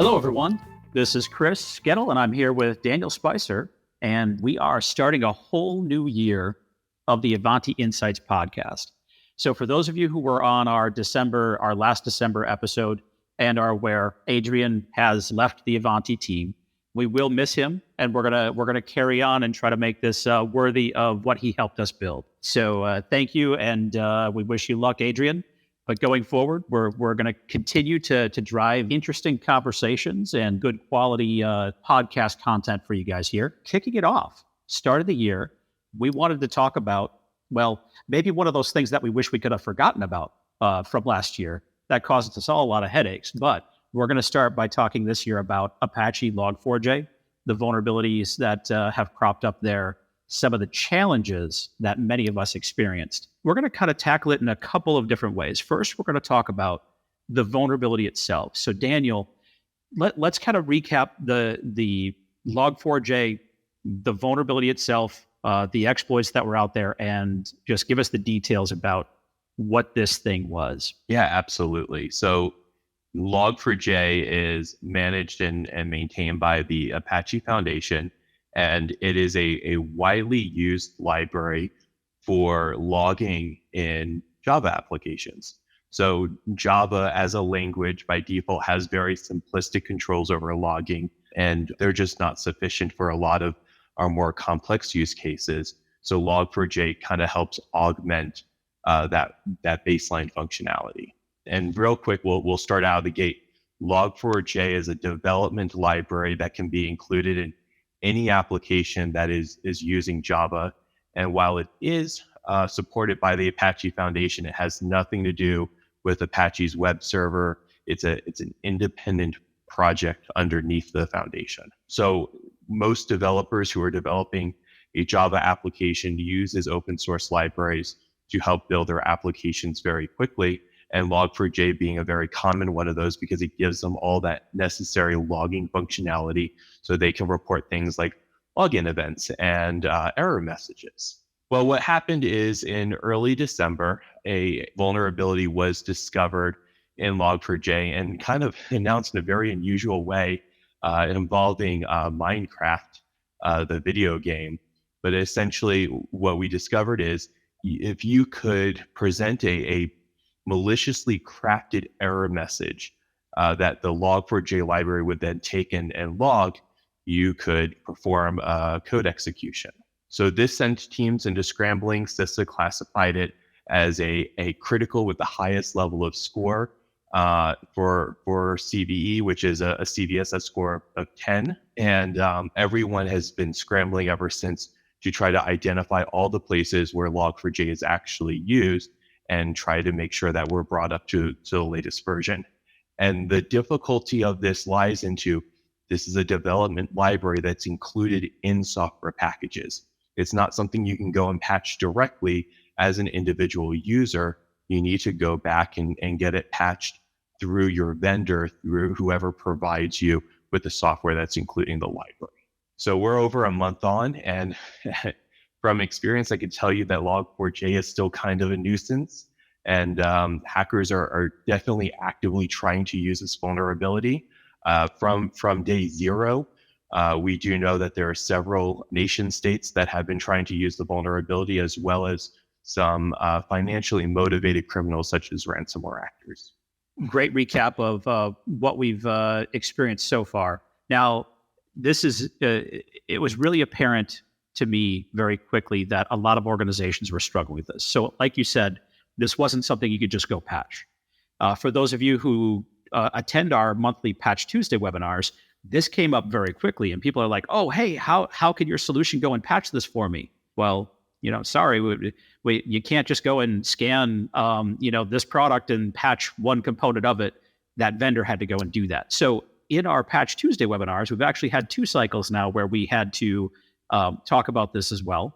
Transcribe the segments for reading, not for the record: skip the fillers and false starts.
Hello, everyone. This is Chris Skettle, and I'm here with Daniel Spicer, and we are starting a whole new year of the Ivanti Insights podcast. So for those of you who were on our last December episode and are aware, Adrian has left the Ivanti team. We will miss him, and we're gonna carry on and try to make this worthy of what he helped us build. So thank you, and we wish you luck, Adrian. But going forward, we're going to continue to drive interesting conversations and good quality podcast content for you guys here. Kicking it off, start of the year, we wanted to talk about, well, maybe one of those things that we wish we could have forgotten about from last year that caused us all a lot of headaches. But we're going to start by talking this year about Apache Log4j, the vulnerabilities that have cropped up there, some of the challenges that many of us experienced. We're going to kind of tackle it in a couple of different ways. First, we're going to talk about the vulnerability itself. So Daniel, let's kind of recap the Log4j, the vulnerability itself, the exploits that were out there, and just give us the details about what this thing was. Yeah, absolutely. So Log4j is managed and maintained by the Apache Foundation, and it is a widely used library for logging in Java applications. So Java as a language by default has very simplistic controls over logging, and they're just not sufficient for a lot of our more complex use cases. So Log4j kind of helps augment that baseline functionality. And real quick, we'll start out of the gate. Log4j is a development library that can be included in any application that is using Java. And while it is supported by the Apache Foundation, it has nothing to do with Apache's web server. It's an independent project underneath the foundation. So most developers who are developing a Java application use these open source libraries to help build their applications very quickly. And Log4j being a very common one of those because it gives them all that necessary logging functionality so they can report things like login events and error messages. Well, what happened is in early December, a vulnerability was discovered in Log4j and kind of announced in a very unusual way involving Minecraft, the video game. But essentially what we discovered is if you could present a maliciously crafted error message that the Log4j library would then take and log, you could perform code execution. So this sent teams into scrambling. CISA classified it as a critical with the highest level of score for CVE, which is a CVSS score of 10. And everyone has been scrambling ever since to try to identify all the places where Log4j is actually used and try to make sure that we're brought up to the latest version. And the difficulty of this lies into, this is a development library that's included in software packages. It's not something you can go and patch directly as an individual user. You need to go back and get it patched through your vendor, through whoever provides you with the software that's including the library. So we're over a month on, and from experience, I could tell you that Log4j is still kind of a nuisance, and hackers are definitely actively trying to use this vulnerability. From day zero, we do know that there are several nation states that have been trying to use the vulnerability, as well as some financially motivated criminals such as ransomware actors. Great recap of what we've experienced so far. Now, this is it was really apparent to me very quickly that a lot of organizations were struggling with this. So like you said, this wasn't something you could just go patch. For those of you who attend our monthly Patch Tuesday webinars, this came up very quickly and people are like, oh, hey, how can your solution go and patch this for me? Well, sorry, you can't just go and scan, this product and patch one component of it. That vendor had to go and do that. So in our Patch Tuesday webinars, we've actually had 2 cycles now where we had to talk about this as well,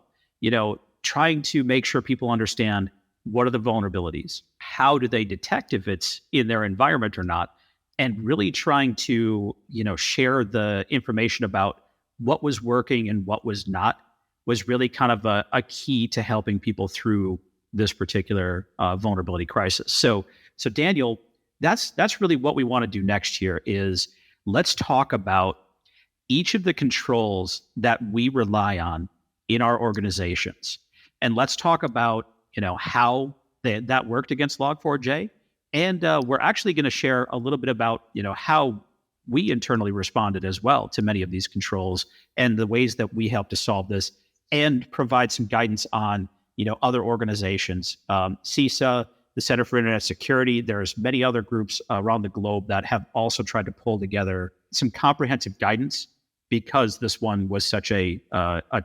trying to make sure people understand what are the vulnerabilities, how do they detect if it's in their environment or not, and really trying to, share the information about what was working and what was not was really kind of a key to helping people through this particular vulnerability crisis. So Daniel, that's really what we want to do next year is let's talk about each of the controls that we rely on in our organizations. And let's talk about, how that worked against Log4j. And we're actually going to share a little bit about, how we internally responded as well to many of these controls and the ways that we help to solve this, and provide some guidance on, other organizations, CISA, the Center for Internet Security. There's many other groups around the globe that have also tried to pull together some comprehensive guidance because this one was such a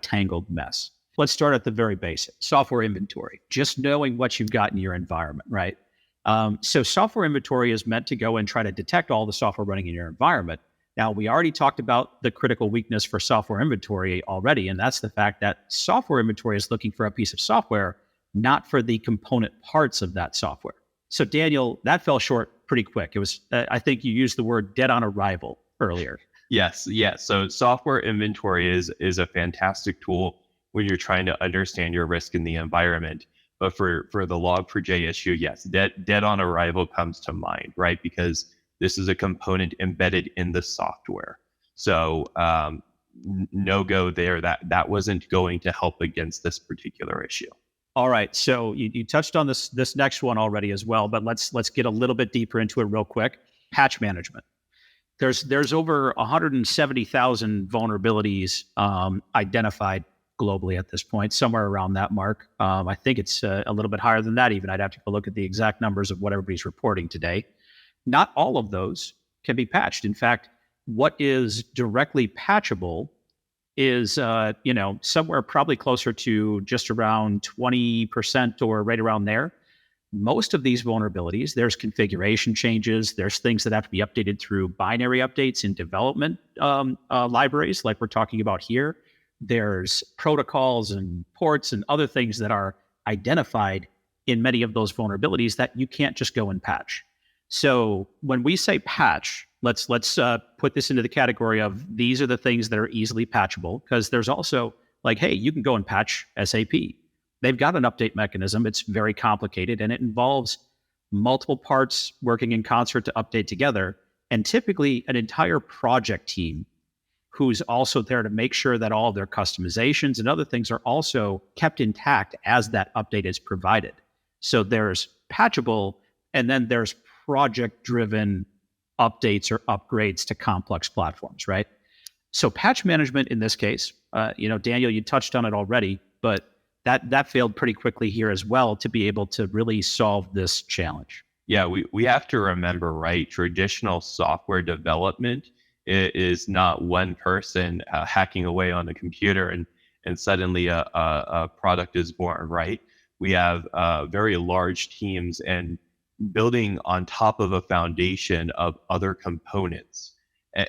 tangled mess. Let's start at the very basic. Software inventory, just knowing what you've got in your environment, right? So software inventory is meant to go and try to detect all the software running in your environment. Now, we already talked about the critical weakness for software inventory already, and that's the fact that software inventory is looking for a piece of software, not for the component parts of that software. So Daniel, that fell short pretty quick. It was, I think you used the word dead on arrival earlier. Yes. So software inventory is a fantastic tool when you're trying to understand your risk in the environment. But for the Log4j issue, yes, dead on arrival comes to mind, right? Because this is a component embedded in the software. So no go there. That wasn't going to help against this particular issue. All right. So you touched on this next one already as well, but let's get a little bit deeper into it real quick. Patch management. There's over 170,000 vulnerabilities identified globally at this point, somewhere around that mark. I think it's a little bit higher than that even. I'd have to go look at the exact numbers of what everybody's reporting today. Not all of those can be patched. In fact, what is directly patchable is somewhere probably closer to just around 20% or right around there. Most of these vulnerabilities, there's configuration changes, there's things that have to be updated through binary updates in development libraries like we're talking about here. There's protocols and ports and other things that are identified in many of those vulnerabilities that you can't just go and patch. So when we say patch, let's put this into the category of these are the things that are easily patchable, because there's also like, hey, you can go and patch SAP. They've got an update mechanism. It's very complicated, and it involves multiple parts working in concert to update together, and typically an entire project team who's also there to make sure that all of their customizations and other things are also kept intact as that update is provided. So there's patchable, and then there's project-driven updates or upgrades to complex platforms, right? So patch management in this case, Daniel, you touched on it already, but that failed pretty quickly here as well to be able to really solve this challenge. Yeah, we have to remember, right? Traditional software development is not one person hacking away on a computer and suddenly a product is born, right? We have very large teams and building on top of a foundation of other components.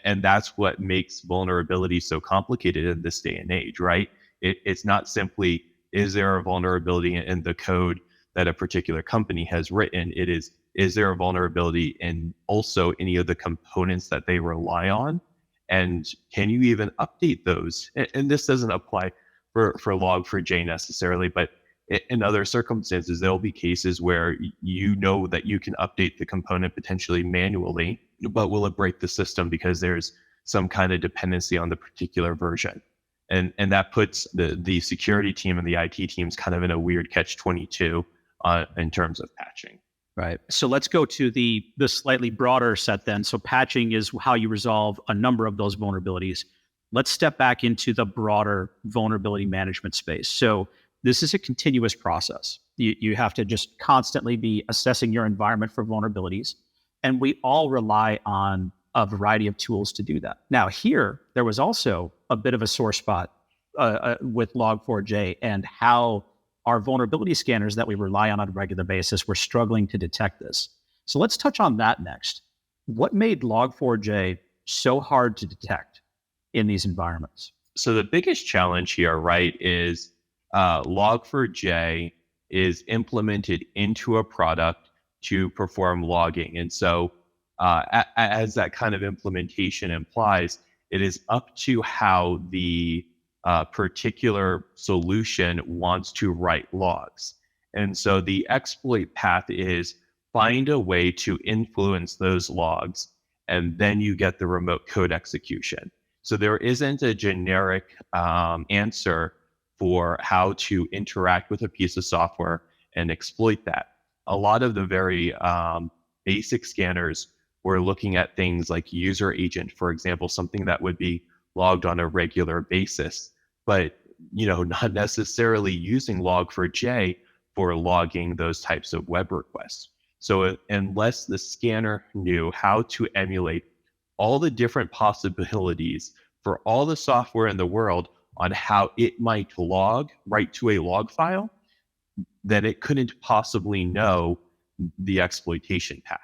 And that's what makes vulnerability so complicated in this day and age, right? It's not simply, is there a vulnerability in the code that a particular company has written? It is there a vulnerability in also any of the components that they rely on? And can you even update those? And this doesn't apply for Log4j necessarily, but in other circumstances, there'll be cases where you know that you can update the component potentially manually, but will it break the system because there's some kind of dependency on the particular version? And that puts the security team and the IT teams kind of in a weird catch-22 in terms of patching. Right. So let's go to the slightly broader set then. So patching is how you resolve a number of those vulnerabilities. Let's step back into the broader vulnerability management space. So this is a continuous process. You have to just constantly be assessing your environment for vulnerabilities. And we all rely on a variety of tools to do that. Now here, there was also a bit of a sore spot with Log4j and how our vulnerability scanners that we rely on a regular basis were struggling to detect this. So let's touch on that next. What made Log4j so hard to detect in these environments? So the biggest challenge here, right, is Log4j is implemented into a product to perform logging. And so as that kind of implementation implies, it is up to how the particular solution wants to write logs. And so the exploit path is find a way to influence those logs and then you get the remote code execution. So there isn't a generic answer for how to interact with a piece of software and exploit that. A lot of the very basic scanners were looking at things like user agent, for example, something that would be logged on a regular basis, but not necessarily using Log4j for logging those types of web requests. So unless the scanner knew how to emulate all the different possibilities for all the software in the world on how it might write to a log file, then it couldn't possibly know the exploitation path.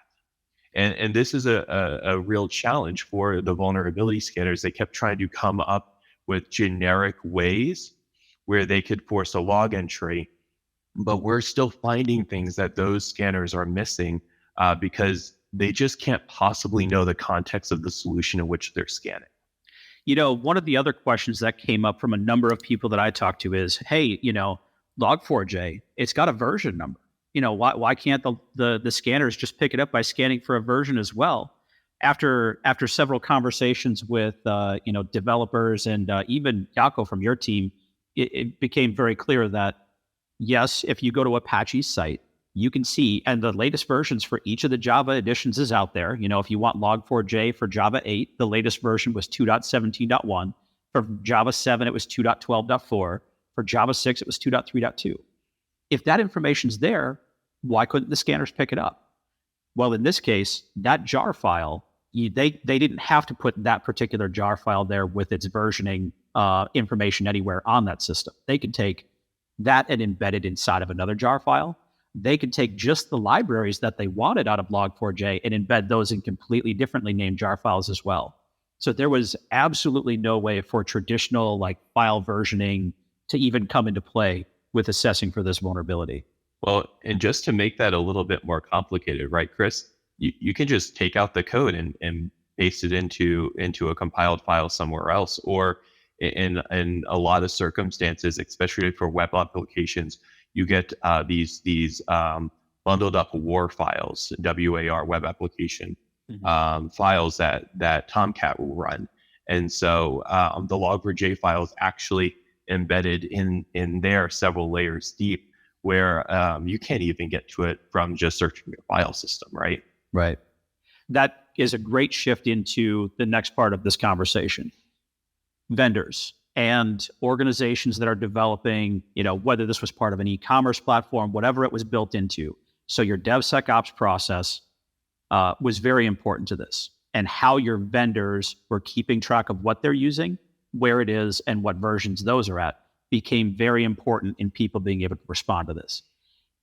And this is a real challenge for the vulnerability scanners. They kept trying to come up with generic ways where they could force a log entry, but we're still finding things that those scanners are missing because they just can't possibly know the context of the solution in which they're scanning. One of the other questions that came up from a number of people that I talked to is, hey, Log4j, it's got a version number. Why can't the scanners just pick it up by scanning for a version as well? After several conversations with developers and even Yako from your team, it became very clear that yes, if you go to Apache's site, you can see, and the latest versions for each of the Java editions is out there. If you want Log4j for Java 8, the latest version was 2.17.1. For Java 7, it was 2.12.4. For Java 6, it was 2.3.2. If that information's there, why couldn't the scanners pick it up? Well, in this case, that jar file, they didn't have to put that particular jar file there with its versioning information anywhere on that system. They could take that and embed it inside of another jar file. They could take just the libraries that they wanted out of Log4j and embed those in completely differently named jar files as well. So there was absolutely no way for traditional file versioning to even come into play with assessing for this vulnerability. Well, and just to make that a little bit more complicated, right, Chris? You can just take out the code and paste it into a compiled file somewhere else, or in a lot of circumstances, especially for web applications, you get these bundled up WAR files, WAR, web application files that Tomcat will run, and so the Log4j file is actually embedded in there several layers deep, where you can't even get to it from just searching your file system, right? Right. That is a great shift into the next part of this conversation. Vendors and organizations that are developing, whether this was part of an e-commerce platform, whatever it was built into. So your DevSecOps process was very important to this, and how your vendors were keeping track of what they're using, where it is, and what versions those are at became very important in people being able to respond to this.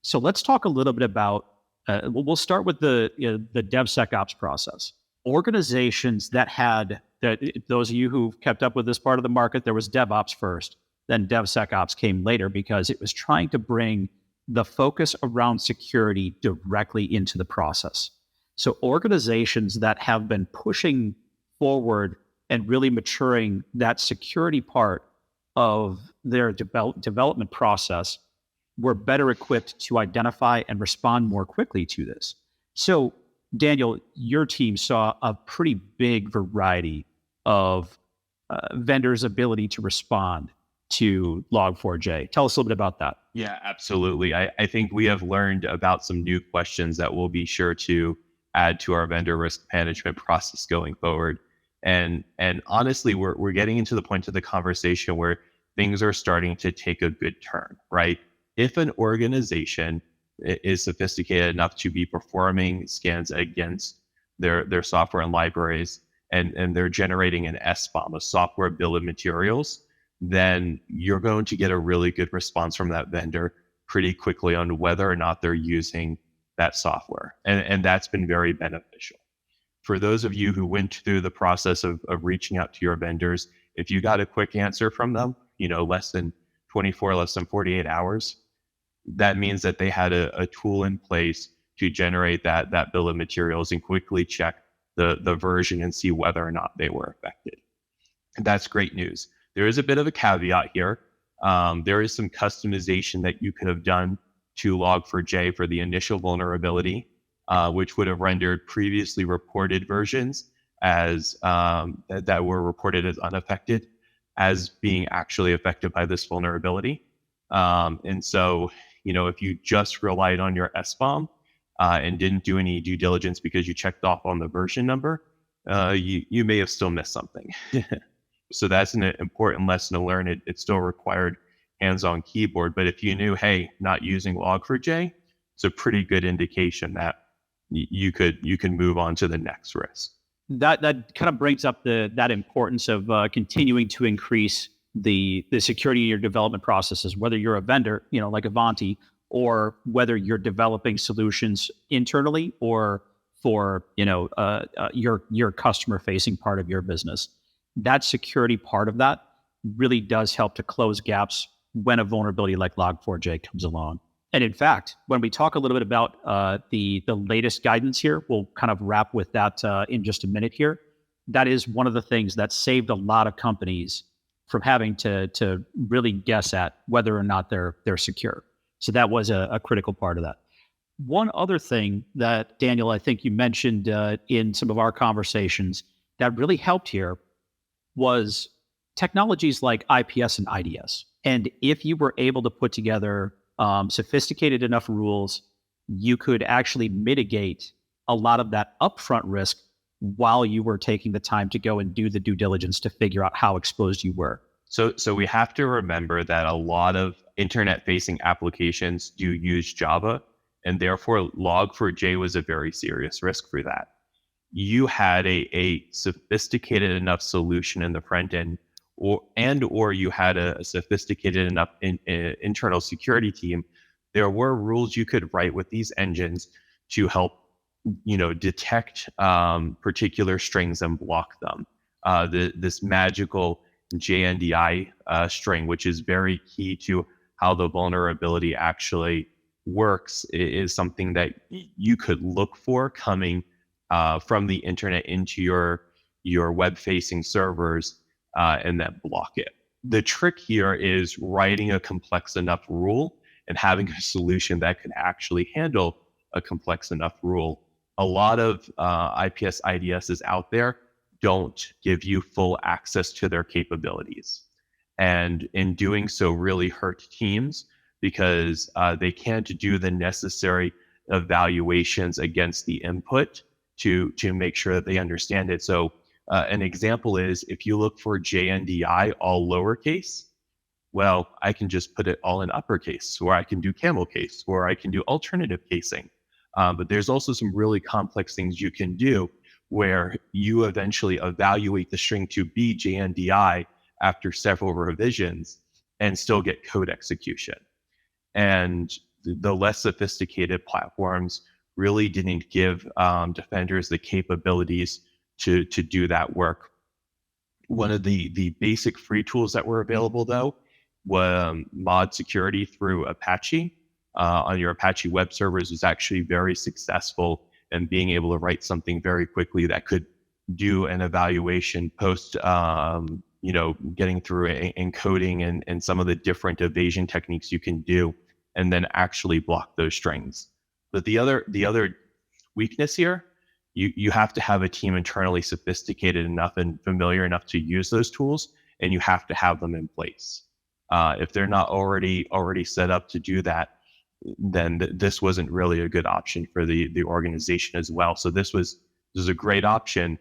So let's talk a little bit about, we'll start with the DevSecOps process. Organizations that had, those of you who've kept up with this part of the market, there was DevOps first, then DevSecOps came later, because it was trying to bring the focus around security directly into the process. So organizations that have been pushing forward and really maturing that security part of their development process were better equipped to identify and respond more quickly to this. So, Daniel, your team saw a pretty big variety of vendors' ability to respond to Log4j. Tell us a little bit about that. Yeah, absolutely. I think we have learned about some new questions that we'll be sure to add to our vendor risk management process going forward. And honestly, we're getting into the point of the conversation where things are starting to take a good turn, right? If an organization is sophisticated enough to be performing scans against their software and libraries, and they're generating an SBOM, a software bill of materials, then you're going to get a really good response from that vendor pretty quickly on whether or not they're using that software. And that's been very beneficial. For those of you who went through the process of reaching out to your vendors, if you got a quick answer from them, less than 24, less than 48 hours, that means that they had a tool in place to generate that bill of materials and quickly check the version and see whether or not they were affected. That's great news. There is a bit of a caveat here. There is some customization that you could have done to Log4j for the initial vulnerability, which would have rendered previously reported versions as that were reported as unaffected as being actually affected by this vulnerability. And so, if you just relied on your SBOM and didn't do any due diligence because you checked off on the version number, you may have still missed something. So that's an important lesson to learn. It still required hands-on keyboard, but if you knew, hey, not using Log4j, it's a pretty good indication that you can move on to the next risk. That kind of brings up that importance of continuing to increase the security of your development processes, whether you're a vendor, like Ivanti, or whether you're developing solutions internally or for your customer facing part of your business. That security part of that really does help to close gaps when a vulnerability like Log4j comes along. And in fact, when we talk a little bit about the latest guidance here, we'll kind of wrap with that in just a minute here. That is one of the things that saved a lot of companies from having to really guess at whether or not they're secure. So that was a critical part of that. One other thing that, Daniel, I think you mentioned in some of our conversations that really helped here was technologies like IPS and IDS. And if you were able to put together sophisticated enough rules, you could actually mitigate a lot of that upfront risk while you were taking the time to go and do the due diligence to figure out how exposed you were. So we have to remember that a lot of internet-facing applications do use Java, and therefore Log4j was a very serious risk for that. You had a sophisticated enough solution in the front end, or you had a sophisticated enough internal security team. There were rules you could write with these engines to help, detect particular strings and block them. This magical JNDI string, which is very key to how the vulnerability actually works, is something that you could look for coming from the internet into your web-facing servers and then block it. The trick here is writing a complex enough rule and having a solution that can actually handle a complex enough rule. A lot of IPS IDSs out there don't give you full access to their capabilities. And in doing so really hurt teams because they can't do the necessary evaluations against the input to make sure that they understand it. So an example is if you look for JNDI all lowercase, well, I can just put it all in uppercase, or I can do camel case, or I can do alternative casing. But there's also some really complex things you can do where you eventually evaluate the string to be JNDI after several revisions and still get code execution. And the less sophisticated platforms really didn't give defenders the capabilities to do that work. One of the basic free tools that were available, though, was mod security through Apache. On your Apache web servers was actually very successful in being able to write something very quickly that could do an evaluation post, getting through encoding and some of the different evasion techniques you can do, and then actually block those strings. But the other weakness here, you have to have a team internally sophisticated enough and familiar enough to use those tools, and you have to have them in place. If they're not already set up to do that, then this wasn't really a good option for the organization as well. So this was a great option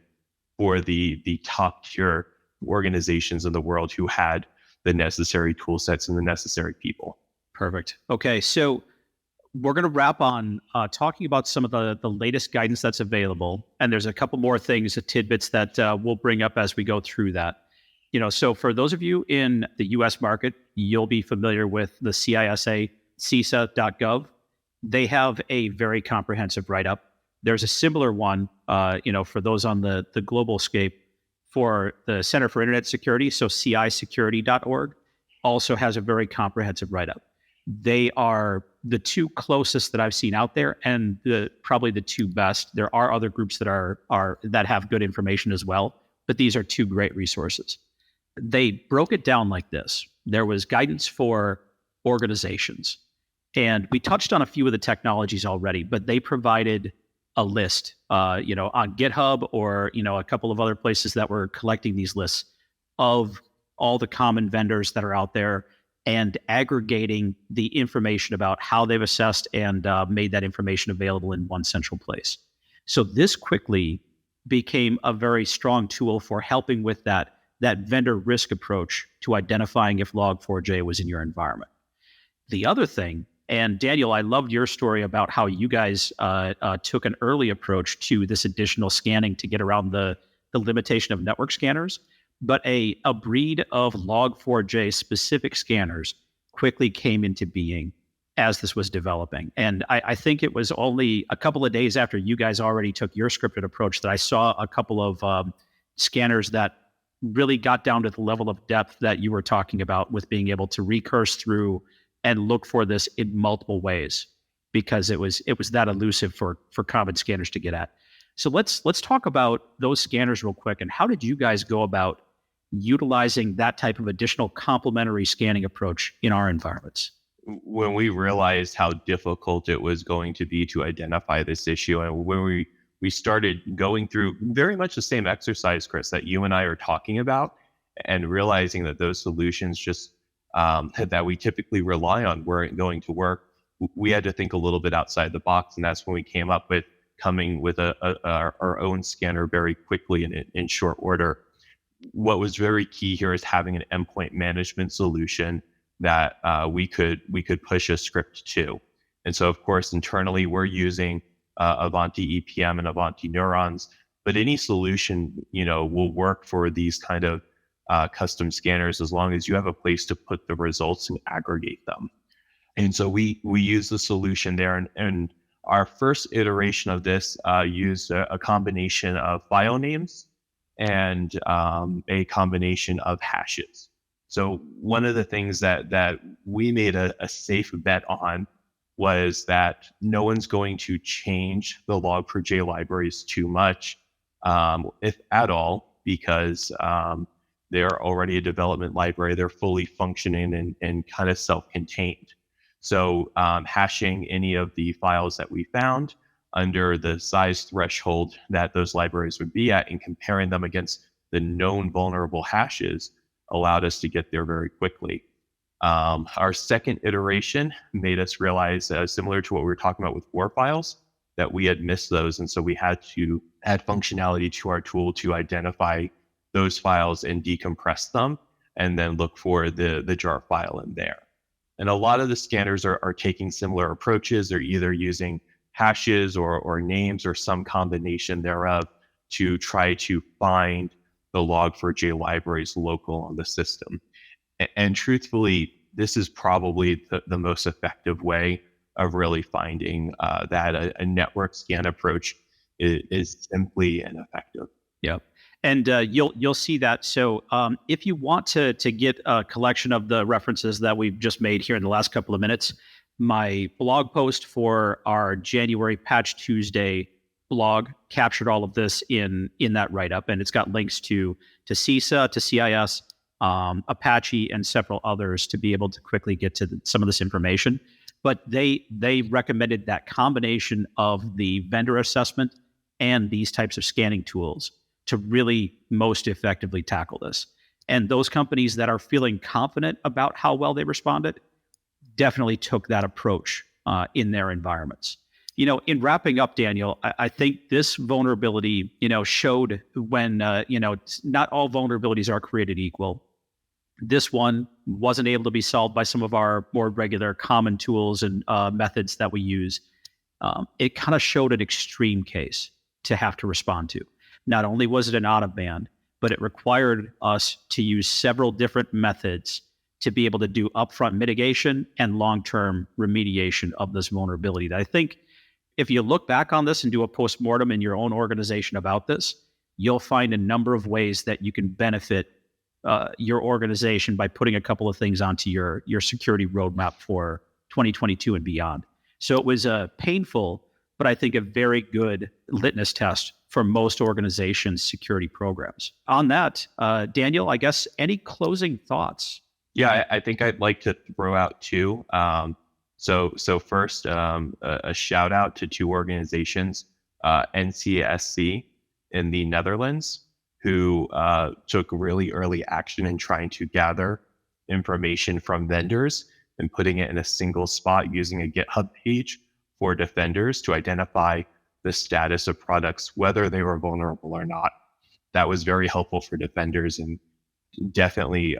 for the top tier organizations in the world who had the necessary tool sets and the necessary people. Perfect. Okay, so we're going to wrap on talking about some of the latest guidance that's available, and there's a couple more things, tidbits that we'll bring up as we go through that. So for those of you in the U.S. market, you'll be familiar with the CISA, CISA.gov. They have a very comprehensive write-up. There's a similar one, for those on the global scape for the Center for Internet Security, so cisecurity.org, also has a very comprehensive write-up. They are the two closest that I've seen out there, and probably the two best. There are other groups that have good information as well, but these are two great resources. They broke it down like this. There was guidance for organizations, and we touched on a few of the technologies already, but they provided a list, on GitHub or, a couple of other places that were collecting these lists of all the common vendors that are out there and aggregating the information about how they've assessed and made that information available in one central place. So this quickly became a very strong tool for helping with that vendor risk approach to identifying if Log4j was in your environment. The other thing, and Daniel, I loved your story about how you guys took an early approach to this additional scanning to get around the limitation of network scanners, but a breed of Log4j specific scanners quickly came into being as this was developing. And I think it was only a couple of days after you guys already took your scripted approach that I saw a couple of scanners that really got down to the level of depth that you were talking about with being able to recurse through and look for this in multiple ways, because it was that elusive for common scanners to get at. So let's talk about those scanners real quick, and how did you guys go about utilizing that type of additional complementary scanning approach in our environments? When we realized how difficult it was going to be to identify this issue, and when we started going through very much the same exercise, Chris, that you and I are talking about, and realizing that those solutions just that we typically rely on weren't going to work, we had to think a little bit outside the box, and that's when we came up with coming with our own scanner very quickly in short order. What was very key here is having an endpoint management solution that we could push a script to. And so, of course, internally we're using Ivanti EPM and Ivanti neurons, but any solution will work for these kind of custom scanners as long as you have a place to put the results and aggregate them. And so we use the solution there, and our first iteration of this used a combination of file names and a combination of hashes. So one of the things that we made a safe bet on was that no one's going to change the Log4j libraries too much, if at all, because they're already a development library. They're fully functioning and kind of self-contained. So hashing any of the files that we found under the size threshold that those libraries would be at and comparing them against the known vulnerable hashes allowed us to get there very quickly. Our second iteration made us realize, similar to what we were talking about with WAR files, that we had missed those. And so we had to add functionality to our tool to identify those files and decompress them, and then look for the jar file in there. And a lot of the scanners are taking similar approaches. They're either using hashes or names or some combination thereof to try to find the Log4j libraries local on the system. And truthfully, this is probably the most effective way of really finding that a network scan approach is simply ineffective. Yep. And you'll see that. So if you want to get a collection of the references that we've just made here in the last couple of minutes, my blog post for our January Patch Tuesday blog captured all of this in that write-up, and it's got links to CISA, to CIS, Apache, and several others to be able to quickly get to some of this information. But they recommended that combination of the vendor assessment and these types of scanning tools to really most effectively tackle this. And those companies that are feeling confident about how well they responded definitely took that approach in their environments. In wrapping up, Daniel, I think this vulnerability, showed when, not all vulnerabilities are created equal. This one wasn't able to be solved by some of our more regular common tools and methods that we use. It kind of showed an extreme case to have to respond to. Not only was it an out of band, but it required us to use several different methods to be able to do upfront mitigation and long-term remediation of this vulnerability. That I think if you look back on this and do a postmortem in your own organization about this, you'll find a number of ways that you can benefit your organization by putting a couple of things onto your security roadmap for 2022 and beyond. So it was painful, but I think a very good litmus test for most organizations' security programs. On that, Daniel, I guess any closing thoughts? Yeah, I think I'd like to throw out two. So first, a shout out to two organizations NCSC in the Netherlands, who took really early action in trying to gather information from vendors and putting it in a single spot using a GitHub page for defenders to identify the status of products, whether they were vulnerable or not. That was very helpful for defenders, and definitely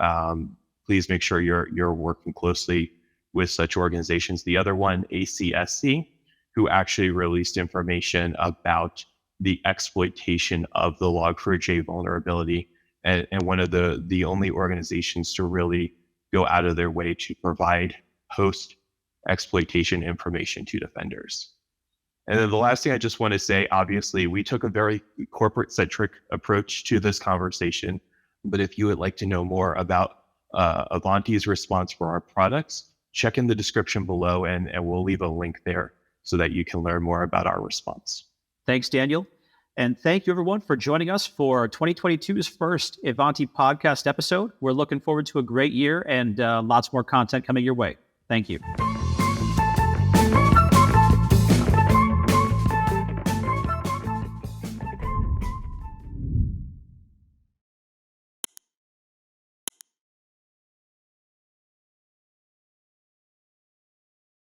please make sure you're working closely with such organizations. The other one, ACSC, who actually released information about the exploitation of the Log4j vulnerability, and one of the only organizations to really go out of their way to provide post exploitation information to defenders. And then the last thing I just want to say, obviously, we took a very corporate-centric approach to this conversation. But if you would like to know more about Ivanti's response for our products, check in the description below, and we'll leave a link there so that you can learn more about our response. Thanks, Daniel. And thank you, everyone, for joining us for 2022's first Ivanti podcast episode. We're looking forward to a great year and lots more content coming your way. Thank you.